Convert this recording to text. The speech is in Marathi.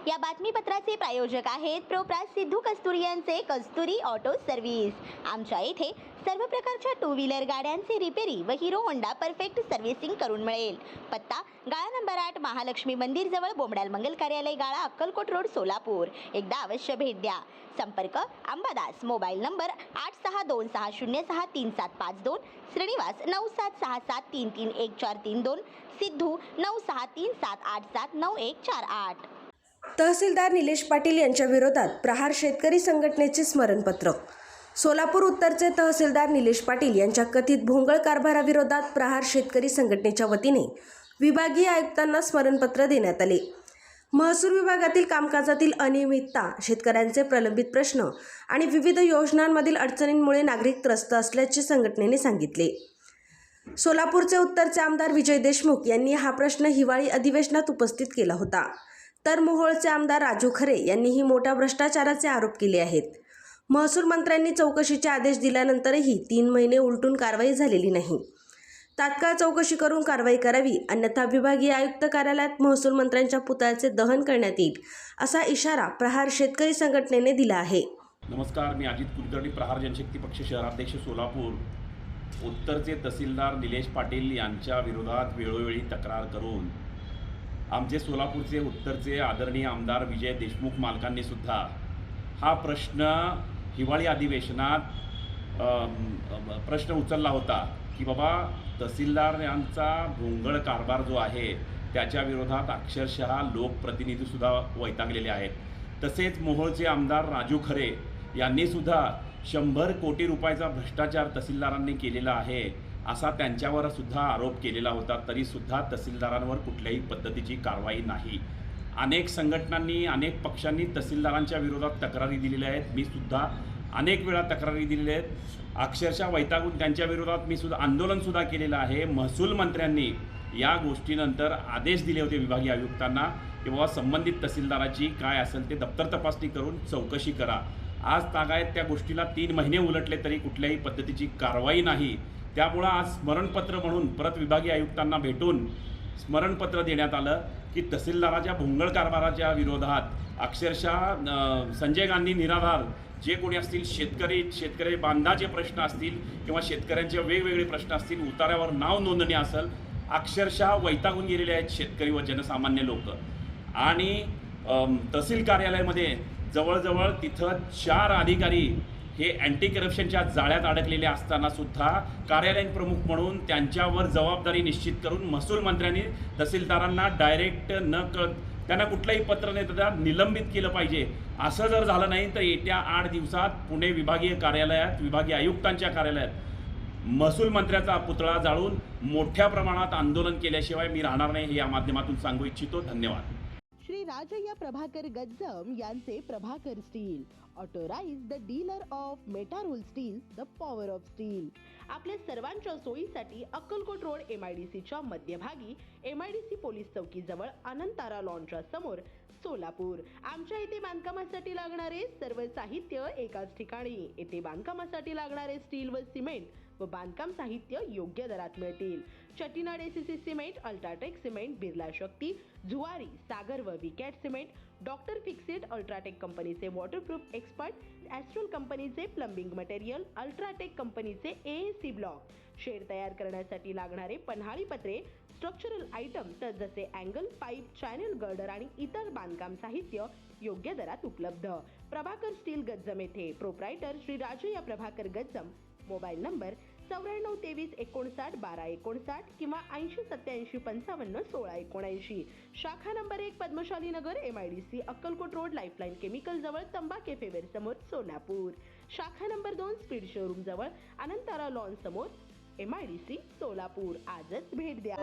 या बातमीपत्राचे प्रायोजक आहेत प्रोप्रास सिद्धू कस्तुरी यांचे कस्तुरी ऑटो सर्व्हिस। आमच्या येथे सर्व प्रकारच्या टू व्हीलर गाड्यांचे रिपेरी व हिरो होंडा परफेक्ट सर्व्हिसिंग करून मिळेल। पत्ता गाळा नंबर 8 महालक्ष्मी मंदिर जवळ बोमडाल मंगल कार्यालय गाळा अक्कलकोट रोड सोलापूर। एकदा अवश्य भेट द्या। संपर्क अंबादास, मोबाईल नंबर 8626063752, श्रीनिवास 9767331432, सिद्धू 9637879148। तहसीलदार निलेश पाटील यांच्या विरोधात प्रहार शेतकरी संघटनेचे स्मरणपत्र। सोलापूर उत्तरचे तहसीलदार निलेश पाटील यांच्या कथित भोंगळ कारभाराविरोधात प्रहार शेतकरी संघटनेच्या वतीने विभागीय आयुक्तांना स्मरणपत्र देण्यात आले। महसूल विभागातील कामकाजातील अनियमितता, शेतकऱ्यांचे प्रलंबित प्रश्न आणि विविध योजनांमधील अडचणींमुळे नागरिक त्रस्त असल्याचे संघटनेने सांगितले। सोलापूरचे उत्तरचे आमदार विजय देशमुख यांनी हा प्रश्न हिवाळी अधिवेशनात उपस्थित केला होता, तर मोहोळचे आमदार राजू खरे यांनीही मोठ्या भ्रष्टाचाराचे आरोप केले आहेत। महसूल मंत्र्यांनी चौकशीचे आदेश दिल्यानंतरही 3 महिने उलटून कारवाई झालेली नाही। तात्काळ चौकशी करून कारवाई करावी, अन्यथा विभागीय आयुक्त कार्यालयात महसूल मंत्र्यांच्या पुतळ्याचे दहन करण्यात येईल, असा इशारा प्रहार शेतकरी संघटनेने दिला आहे। नमस्कार, मी अजित कुलकर्णी, प्रहार जनशक्ती पक्ष शहराध्यक्ष सोलापूर। उत्तरचे तहसीलदार निलेश पाटील यांच्या विरोधात वेळोवेळी तक्रार करून आमचे सोलापूरचे उत्तरचे आदरणीय आमदार विजय देशमुख मालकांनी सुद्धा हा प्रश्न हिवाळी अधिवेशनात प्रश्न उचलला होता की बाबा तहसीलदार यांचा भोंगळ कारभार जो आहे त्याच्या विरोधात अक्षरशः लोकप्रतिनिधीसुद्धा वैतागलेले आहेत। तसेच मोहोळचे आमदार राजू खरे यांनी सुद्धा 100 कोटी रुपयाचा भ्रष्टाचार तहसीलदारांनी केलेला आहे असा त्यांच्यावर सुद्धा आरोप केलेला होता, तरीसुद्धा तहसीलदारांवर कुठल्याही पद्धतीची कारवाई नाही। अनेक संघटनांनी, अनेक पक्षांनी तहसीलदारांच्या विरोधात तक्रारी दिलेल्या आहेत। मी सुद्धा अनेक वेळा तक्रारी दिलेल्या आहेत। अक्षरशः वैतागून त्यांच्या विरोधात मी सुद्धा आंदोलनसुद्धा केलेलं आहे। महसूल मंत्र्यांनी या गोष्टीनंतर आदेश दिले होते विभागीय आयुक्तांना की बाबा संबंधित तहसीलदाराची काय असेल ते दप्तर तपासणी करून चौकशी करा। आज तागायत त्या गोष्टीला 3 महिने उलटले तरी कुठल्याही पद्धतीची कारवाई नाही। त्यामुळं आज स्मरणपत्र म्हणून परत विभागीय आयुक्तांना भेटून स्मरणपत्र देण्यात आलं की तहसीलदाराच्या भोंगळ कारभाराच्या विरोधात अक्षरशः संजय गांधी निराधार जे कोणी असतील, शेतकरी बांधाचे प्रश्न असतील किंवा शेतकऱ्यांचे वेगवेगळे प्रश्न असतील, उतार्यावर नाव नोंदणी असेल, अक्षरशः वैतागून गेलेले आहेत शेतकरी व जनसामान्य लोक। आणि तहसील कार्यालयामध्ये जवळजवळ तिथं 4 अधिकारी हे अँटी करप्शनच्या जाळ्यात अडकलेले असताना सुद्धा कार्यालयीन प्रमुख म्हणून त्यांच्यावर जबाबदारी निश्चित करून महसूल मंत्र्यांनी तहसीलदारांना डायरेक्ट न कळत त्यांना कुठलंही पत्र न देता निलंबित केलं पाहिजे। असं जर झालं नाही तर येत्या 8 दिवसात पुणे विभागीय कार्यालयात, विभागीय आयुक्तांच्या कार्यालयात महसूल मंत्र्याचा पुतळा जाळून मोठ्या प्रमाणात आंदोलन केल्याशिवाय मी राहणार नाही, हे या माध्यमातून सांगू इच्छितो। धन्यवाद। श्री राजय्या प्रभाकर गज्जम यांचे Prabhakar steel, authorised the dealer of Metarol steel, the power of steel. आपल्या सर्वांच्या सोयीसाठी अक्कलकोट रोड MIDCच्या मध्यभागी MIDC पोलीस चौकी जवळ अनंतारा लॉनच्या समोर सोलापूर। आमच्या इथे बांधकामासाठी लागणारे सर्व साहित्य एकाच ठिकाणी। येथे बांधकामासाठी लागणारे स्टील व सिमेंट व बांधकाम साहित्य योग्य दरात मिळतील। Chettinad ACC cement, UltraTech cement, Birla Shakti, Zuari, Sagar व Vicat cement, doctor Fixit, UltraTech कंपनीचे वॉटरप्रूफ एक्सपर्ट, ॲस्ट्रल कंपनीचे प्लंबिंग मटेरियल, अल्ट्राटेक कंपनीचे AAC ब्लॉक, शेड तयार करण्यासाठी लागणारे पन्हाळी पत्रे, स्ट्रक्चरल आयटम जसे अँगल, पाईप, चॅनल गर्डर आणि इतर बांधकाम साहित्य योग्य दरात उपलब्ध। प्रभाकर स्टील गज्जम येथे। Proprietor Shri Rajayya Prabhakar Gajjam. Mobile number 9423591259 किंवा 8087551679। शाखा नंबर 1 पद्मशाली नगर MIDC Akkalkot road, lifeline chemical जवळ, तंबा कॅफे वेर समोर सोलापूर। शाखा नंबर 2 स्पीड शोरूम जवळ, अनंतारा लॉन समोर, MIDC सोलापूर। आजच भेट द्या।